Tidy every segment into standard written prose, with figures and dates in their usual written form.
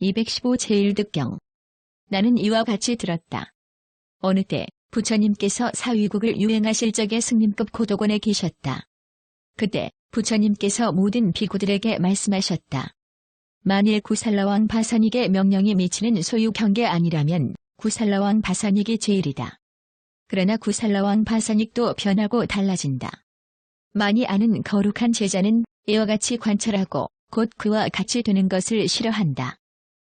215 제1득경. 나는 이와 같이 들었다. 어느 때 부처님께서 사위국을 유행하실 적에 승림급 고도곤에 계셨다. 그때 부처님께서 모든 비구들에게 말씀하셨다. 만일 구살라왕 바사닉의 명령이 미치는 소유 경계 아니라면 구살라왕 바사닉이 제일이다. 그러나 구살라왕 바사닉도 변하고 달라진다. 많이 아는 거룩한 제자는 이와 같이 관찰하고 곧 그와 같이 되는 것을 싫어한다.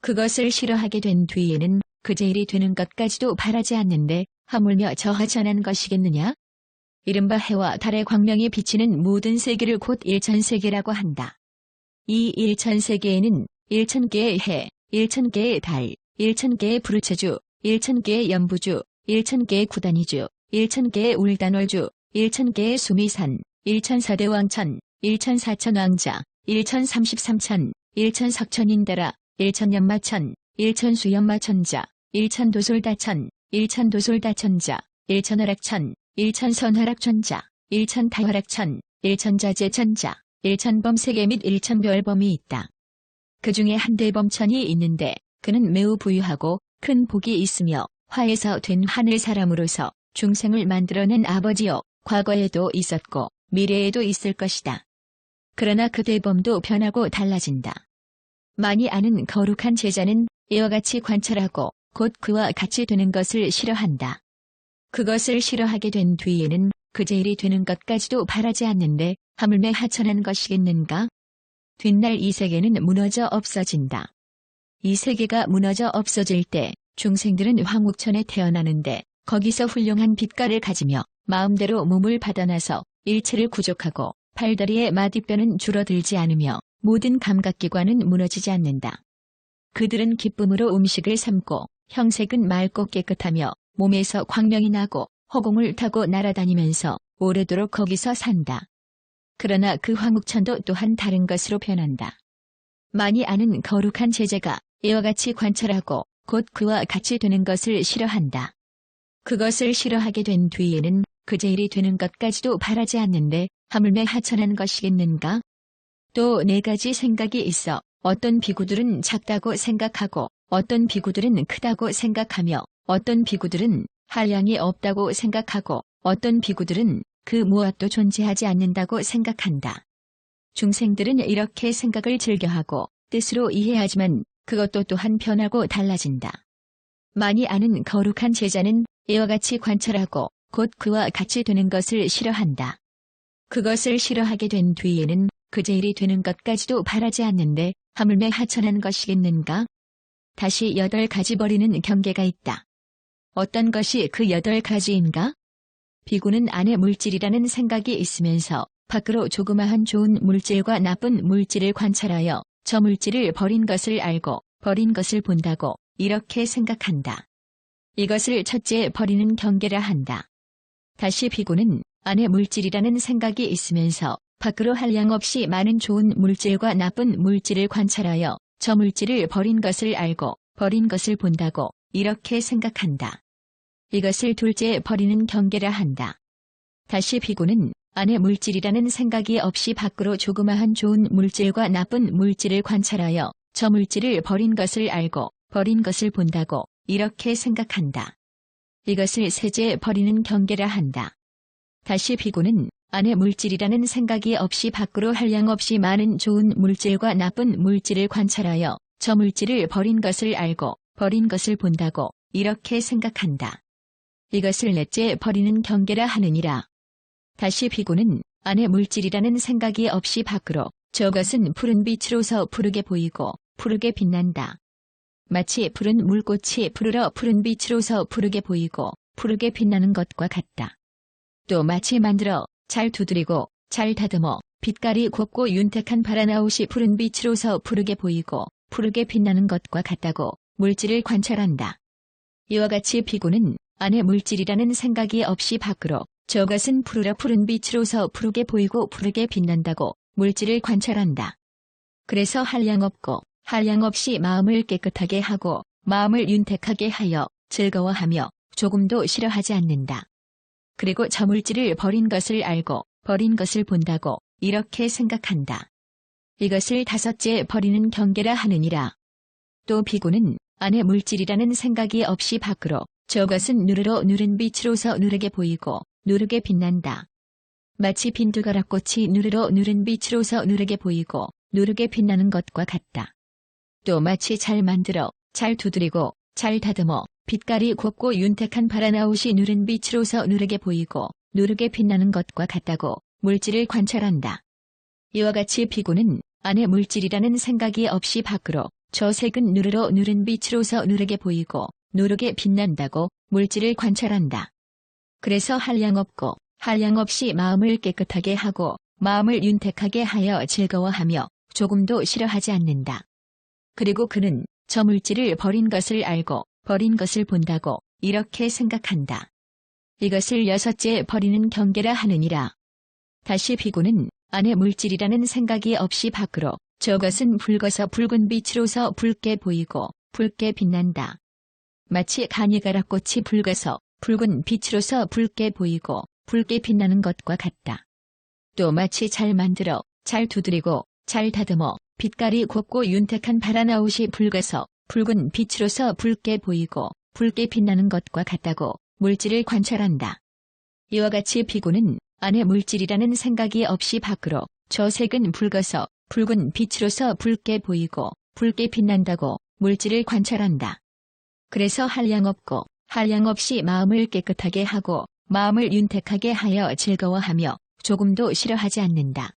그것을 싫어하게 된 뒤에는 그 제일이 되는 것까지도 바라지 않는데 하물며 저하전한 것이겠느냐? 이른바 해와 달의 광명이 비치는 모든 세계를 곧 일천세계라고 한다. 이 일천세계에는 1000개의 해, 1000개의 달, 1000개의 부르체주, 1000개의 연부주, 1000개의 구단위주, 1000개의 울단월주, 1000개의 수미산, 1004대 왕천, 1004천 왕자, 1033천, 1000석천인대라, 1000연마천, 1000수연마천자, 1000도솔다천, 1000도솔다천자, 1000허락천, 1000선허락천자, 1000다허락천, 1000자재천자, 1000범세계 및 1000별범이 있다. 그 중에 한 대범천이 있는데 그는 매우 부유하고 큰 복이 있으며 화에서 된 하늘 사람으로서 중생을 만들어낸 아버지요 과거에도 있었고 미래에도 있을 것이다. 그러나 그 대범도 변하고 달라진다. 많이 아는 거룩한 제자는 이와 같이 관찰하고 곧 그와 같이 되는 것을 싫어한다. 그것을 싫어하게 된 뒤에는 그 제일이 되는 것까지도 바라지 않는데 하물며 하천한 것이겠는가? 뒷날 이 세계는 무너져 없어진다. 이 세계가 무너져 없어질 때 중생들은 황옥천에 태어나는데 거기서 훌륭한 빛깔을 가지며 마음대로 몸을 받아나서 일체를 구족하고 팔다리의 마디뼈는 줄어들지 않으며 모든 감각기관은 무너지지 않는다. 그들은 기쁨으로 음식을 삼고 형색은 맑고 깨끗하며 몸에서 광명이 나고 허공을 타고 날아다니면서 오래도록 거기서 산다. 그러나 그 황옥천도 또한 다른 것으로 변한다. 많이 아는 거룩한 제자가 이와 같이 관찰하고 곧 그와 같이 되는 것을 싫어한다. 그것을 싫어하게 된 뒤에는 그 제일이 되는 것까지도 바라지 않는데 하물며 하천한 것이겠는가? 또 네 가지 생각이 있어 어떤 비구들은 작다고 생각하고 어떤 비구들은 크다고 생각하며 어떤 비구들은 한량이 없다고 생각하고 어떤 비구들은 그 무엇도 존재하지 않는다고 생각한다. 중생들은 이렇게 생각을 즐겨하고 뜻으로 이해하지만 그것도 또한 변하고 달라진다. 많이 아는 거룩한 제자는 이와 같이 관찰하고 곧 그와 같이 되는 것을 싫어한다. 그것을 싫어하게 된 뒤에는 그 제일이 되는 것까지도 바라지 않는데 하물며 하천한 것이겠는가? 다시 8가지 버리는 경계가 있다. 어떤 것이 그 8가지인가? 비구는 안에 물질이라는 생각이 있으면서 밖으로 조그마한 좋은 물질과 나쁜 물질을 관찰하여 저 물질을 버린 것을 알고 버린 것을 본다고 이렇게 생각한다. 이것을 첫째 버리는 경계라 한다. 다시 비구는 안에 물질이라는 생각이 있으면서 밖으로 한량없이 많은 좋은 물질과 나쁜 물질을 관찰하여 저 물질을 버린 것을 알고 버린 것을 본다고 이렇게 생각한다. 이것을 둘째 버리는 경계라 한다. 다시 비구는 안에 물질이라는 생각이 없이 밖으로 조그마한 좋은 물질과 나쁜 물질을 관찰하여 저 물질을 버린 것을 알고 버린 것을 본다고 이렇게 생각한다. 이것을 셋째 버리는 경계라 한다. 다시 비구는 안에 물질이라는 생각이 없이 밖으로 한량없이 많은 좋은 물질과 나쁜 물질을 관찰하여 저 물질을 버린 것을 알고 버린 것을 본다고 이렇게 생각한다. 이것을 넷째 버리는 경계라 하느니라. 다시 비구는 안에 물질이라는 생각이 없이 밖으로 저것은 푸른 빛으로서 푸르게 보이고 푸르게 빛난다. 마치 푸른 물꽃이 푸르러 푸른 빛으로서 푸르게 보이고 푸르게 빛나는 것과 같다. 또 마치 만들어 잘 두드리고 잘 다듬어 빛깔이 곱고 윤택한 바라나옷이 푸른 빛으로서 푸르게 보이고 푸르게 빛나는 것과 같다고 물질을 관찰한다. 이와 같이 비구는 안에 물질이라는 생각이 없이 밖으로 저것은 푸르러 푸른 빛으로서 푸르게 보이고 푸르게 빛난다고 물질을 관찰한다. 그래서 한량없고 한량없이 마음을 깨끗하게 하고 마음을 윤택하게 하여 즐거워하며 조금도 싫어하지 않는다. 그리고 저 물질을 버린 것을 알고 버린 것을 본다고 이렇게 생각한다. 이것을 다섯째 버리는 경계라 하느니라. 또 비구는 안에 물질이라는 생각이 없이 밖으로 저것은 누르러 누른 빛으로서 누르게 보이고 누르게 빛난다. 마치 빈두가락꽃이 누르러 누른 빛으로서 누르게 보이고 누르게 빛나는 것과 같다. 또 마치 잘 만들어 잘 두드리고 잘 다듬어 빛깔이 곱고 윤택한 바라나웃이 누른 빛으로서 누르게 보이고 누르게 빛나는 것과 같다고 물질을 관찰한다. 이와 같이 비구는 안에 물질이라는 생각이 없이 밖으로 저 색은 누르러 누른 빛으로서 누르게 보이고 누르게 빛난다고 물질을 관찰한다. 그래서 한량없고 한량없이 마음을 깨끗하게 하고 마음을 윤택하게 하여 즐거워하며 조금도 싫어하지 않는다. 그리고 그는 저 물질을 버린 것을 알고 버린 것을 본다고 이렇게 생각한다. 이것을 여섯째 버리는 경계라 하느니라. 다시 비구는 안에 물질이라는 생각이 없이 밖으로 저것은 붉어서 붉은 빛으로서 붉게 보이고 붉게 빛난다. 마치 가니가락꽃이 붉어서 붉은 빛으로서 붉게 보이고 붉게 빛나는 것과 같다. 또 마치 잘 만들어 잘 두드리고 잘 다듬어 빛깔이 곱고 윤택한 바라나웃이 붉어서 붉은 빛으로서 붉게 보이고 붉게 빛나는 것과 같다고 물질을 관찰한다. 이와 같이 비구는 안에 물질이라는 생각이 없이 밖으로 저 색은 붉어서 붉은 빛으로서 붉게 보이고 붉게 빛난다고 물질을 관찰한다. 그래서 한량없고 한량없이 마음을 깨끗하게 하고 마음을 윤택하게 하여 즐거워하며 조금도 싫어하지 않는다.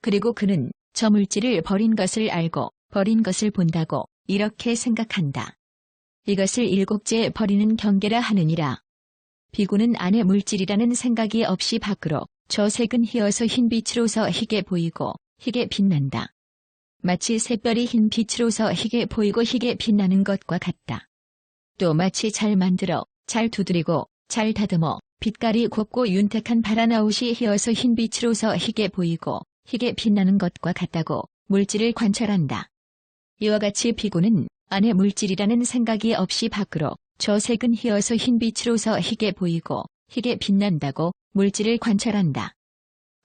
그리고 그는 저 물질을 버린 것을 알고 버린 것을 본다고 이렇게 생각한다. 이것을 일곱째 버리는 경계라 하느니라. 비구는 안에 물질이라는 생각이 없이 밖으로 저 색은 희어서 흰 빛으로서 희게 보이고 희게 빛난다. 마치 샛별이 흰 빛으로서 희게 보이고 희게 빛나는 것과 같다. 또 마치 잘 만들어 잘 두드리고 잘 다듬어 빛깔이 곱고 윤택한 바라나웃이 희어서 흰 빛으로서 희게 보이고 희게 빛나는 것과 같다고 물질을 관찰한다. 이와 같이 비구는 안에 물질이라는 생각이 없이 밖으로 저 색은 희어서 흰 빛으로서 희게 보이고 희게 빛난다고 물질을 관찰한다.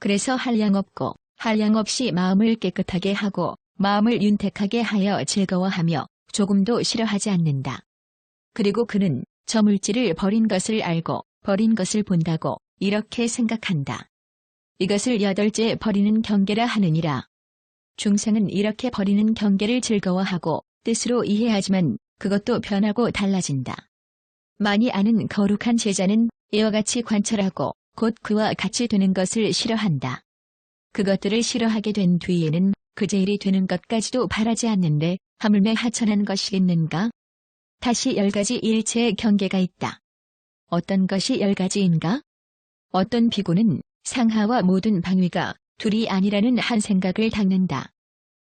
그래서 한량없고 한량없이 마음을 깨끗하게 하고 마음을 윤택하게 하여 즐거워하며 조금도 싫어하지 않는다. 그리고 그는 저 물질을 버린 것을 알고 버린 것을 본다고 이렇게 생각한다. 이것을 여덟째 버리는 경계라 하느니라. 중생은 이렇게 버리는 경계를 즐거워하고 뜻으로 이해하지만 그것도 변하고 달라진다. 많이 아는 거룩한 제자는 이와 같이 관찰하고 곧 그와 같이 되는 것을 싫어한다. 그것들을 싫어하게 된 뒤에는 그 제일이 되는 것까지도 바라지 않는데 하물며 하천한 것이겠는가? 다시 10가지 일체의 경계가 있다. 어떤 것이 10가지인가? 어떤 비구는 상하와 모든 방위가 둘이 아니라는 한 생각을 닦는다.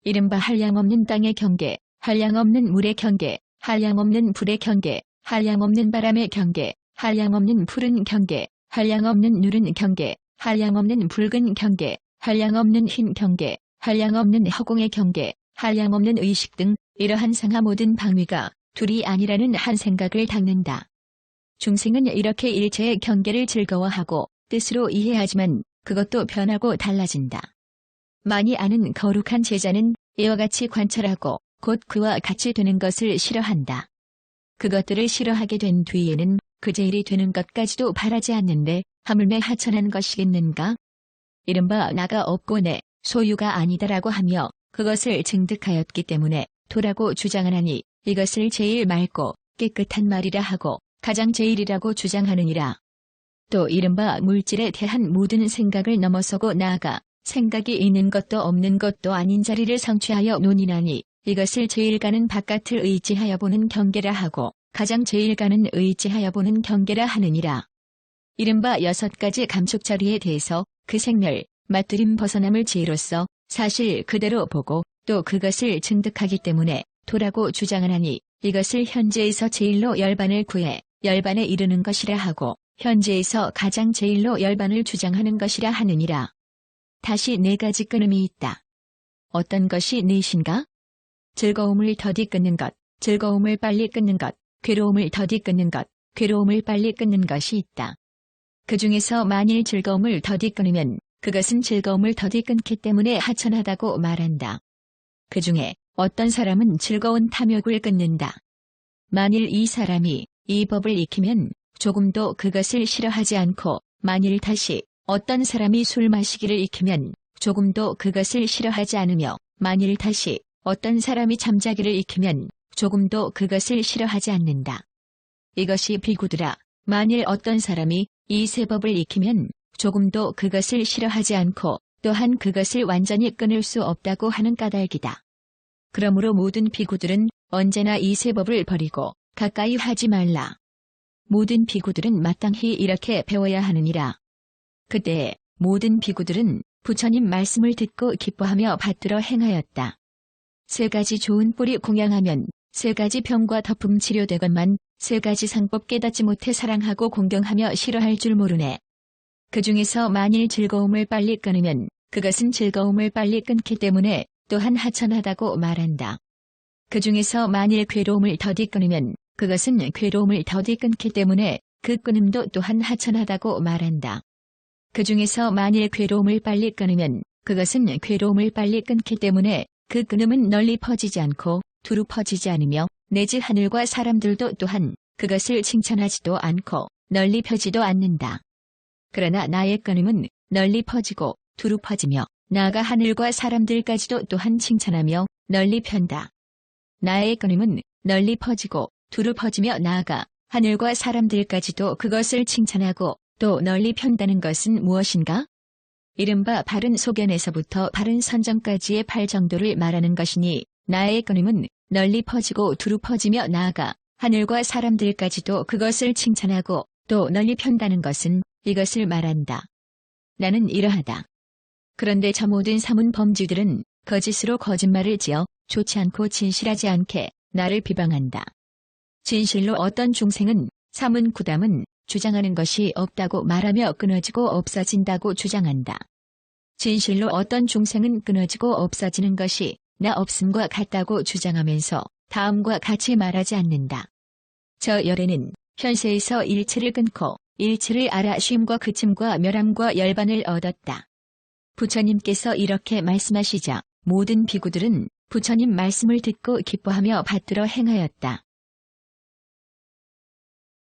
이른바 한량없는 땅의 경계, 한량없는 물의 경계, 한량없는 불의 경계, 한량없는 바람의 경계, 한량없는 푸른 경계, 한량없는 누른 경계, 한량없는 붉은 경계, 한량없는 흰 경계, 한량없는 허공의 경계, 한량없는 의식 등 이러한 상하 모든 방위가 둘이 아니라는 한 생각을 닦는다. 중생은 이렇게 일체의 경계를 즐거워하고 뜻으로 이해하지만 그것도 변하고 달라진다. 많이 아는 거룩한 제자는 이와 같이 관찰하고 곧 그와 같이 되는 것을 싫어한다. 그것들을 싫어하게 된 뒤에는 그 제일이 되는 것까지도 바라지 않는데 하물며 하천한 것이겠는가? 이른바 나가 없고 내 소유가 아니다라고 하며 그것을 증득하였기 때문에 도라고 주장을 하니 이것을 제일 맑고 깨끗한 말이라 하고 가장 제일이라고 주장하느니라. 또 이른바 물질에 대한 모든 생각을 넘어서고 나아가 생각이 있는 것도 없는 것도 아닌 자리를 성취하여 논의하니 이것을 제일가는 바깥을 의지하여 보는 경계라 하고 가장 제일가는 의지하여 보는 경계라 하느니라. 이른바 6가지 감축 자리에 대해서 그 생멸, 맞들임 벗어남을 지혜로써 사실 그대로 보고 또 그것을 증득하기 때문에 도라고 주장을 하니 이것을 현재에서 제일로 열반을 구해 열반에 이르는 것이라 하고 현재에서 가장 제일로 열반을 주장하는 것이라 하느니라. 다시 4가지 끊음이 있다. 어떤 것이 넷인가? 즐거움을 더디 끊는 것, 즐거움을 빨리 끊는 것, 괴로움을 더디 끊는 것, 괴로움을 빨리 끊는 것이 있다. 그 중에서 만일 즐거움을 더디 끊으면 그것은 즐거움을 더디 끊기 때문에 하천하다고 말한다. 그 중에 어떤 사람은 즐거운 탐욕을 끊는다. 만일 이 사람이 이 법을 익히면 조금도 그것을 싫어하지 않고 만일 다시 어떤 사람이 술 마시기를 익히면 조금도 그것을 싫어하지 않으며 만일 다시 어떤 사람이 잠자기를 익히면 조금도 그것을 싫어하지 않는다. 이것이 비구드라. 만일 어떤 사람이 이 세 법을 익히면 조금도 그것을 싫어하지 않고 또한 그것을 완전히 끊을 수 없다고 하는 까닭이다. 그러므로 모든 비구들은 언제나 이 세 법을 버리고 가까이 하지 말라. 모든 비구들은 마땅히 이렇게 배워야 하느니라. 그때 모든 비구들은 부처님 말씀을 듣고 기뻐하며 받들어 행하였다. 세 가지 좋은 뿌리 공양하면 세 가지 병과 덮음 치료되건만 세 가지 상법 깨닫지 못해 사랑하고 공경하며 싫어할 줄 모르네. 그 중에서 만일 즐거움을 빨리 끊으면 그것은 즐거움을 빨리 끊기 때문에 또한 하천하다고 말한다. 그 중에서 만일 괴로움을 더디 끊으면 그것은 괴로움을 더디 끊기 때문에 그 끊음도 또한 하천하다고 말한다. 그 중에서 만일 괴로움을 빨리 끊으면 그것은 괴로움을 빨리 끊기 때문에 그 끊음은 널리 퍼지지 않고 두루 퍼지지 않으며 내지 하늘과 사람들도 또한 그것을 칭찬하지도 않고 널리 펴지도 않는다. 그러나 나의 끊음은 널리 퍼지고 두루 퍼지며 나아가 하늘과 사람들까지도 또한 칭찬하며 널리 편다. 나의 끊음은 널리 퍼지고 두루 퍼지며 나아가 하늘과 사람들까지도 그것을 칭찬하고 또 널리 편다는 것은 무엇인가? 이른바 바른 소견에서부터 바른 선정까지의 8정도를 말하는 것이니 나의 끊음은 널리 퍼지고 두루 퍼지며 나아가 하늘과 사람들까지도 그것을 칭찬하고 또 널리 편다는 것은 이것을 말한다. 나는 이러하다. 그런데 저 모든 사문 범주들은 거짓으로 거짓말을 지어 좋지 않고 진실하지 않게 나를 비방한다. 진실로 어떤 중생은 사문 구담은 주장하는 것이 없다고 말하며 끊어지고 없어진다고 주장한다. 진실로 어떤 중생은 끊어지고 없어지는 것이 나 없음과 같다고 주장하면서 다음과 같이 말하지 않는다. 저 열애는 현세에서 일체를 끊고 일체를 알아 쉼과 그침과 멸함과 열반을 얻었다. 부처님께서 이렇게 말씀하시자 모든 비구들은 부처님 말씀을 듣고 기뻐하며 받들어 행하였다.